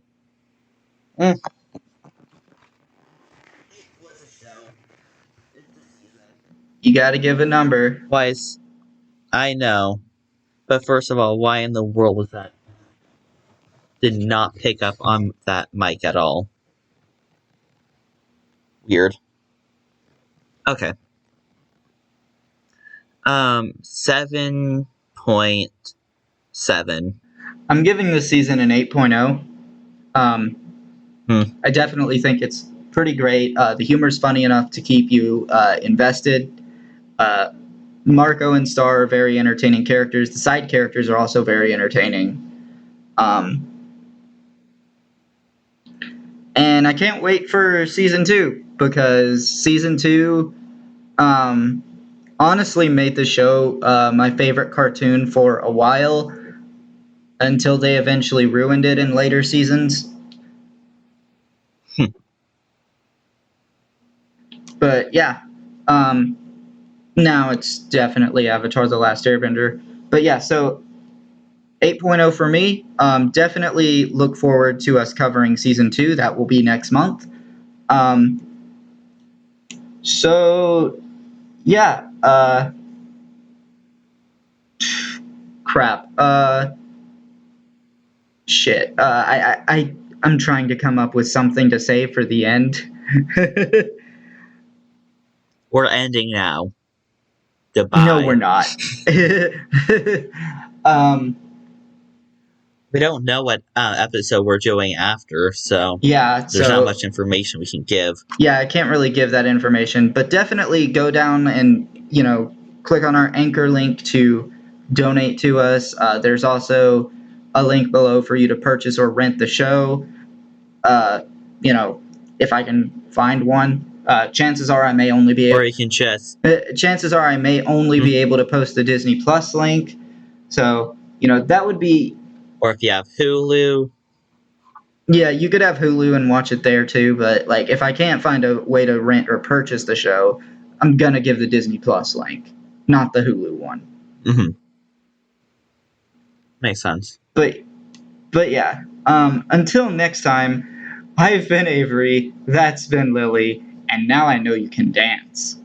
mm, You got to give a number. why? I know, but first of all, why in the world was that? Did not pick up on that mic at all. Weird. Okay. 7.7. I'm giving this season an 8.0. Um, Hmm. I definitely think it's pretty great. The humor's funny enough to keep you invested. Uh, Marco and Star are very entertaining characters. The side characters are also very entertaining. Um, and I can't wait for season two because season two um, honestly made the show my favorite cartoon for a while until they eventually ruined it in later seasons. Hmm. But yeah, um, now it's definitely Avatar: The Last Airbender. But yeah, so 8.0 for me. Definitely look forward to us covering season two. That will be next month. Um, so Yeah. Crap. Shit. I'm trying to come up with something to say for the end. We're ending now. No, we're Goodbye. not. um. We don't know what episode we're doing after, so Yeah. there's not So much information we can give. yeah, I can't really give that information, but definitely go down and click on our anchor link to donate to us. There's also a link below for you to purchase or rent the show. Uh, you know, if I can find one. Chances are I may only be Or you can just, able to post the Disney Plus link. So that would be. or if you have Hulu, Yeah, you could have Hulu and watch it there too, but like if I can't find a way to rent or purchase the show, I'm gonna give the Disney Plus link, not the Hulu one. mm-hmm, makes sense. But yeah, until next time, I've been Avery, that's been Lily, and now I know you can dance.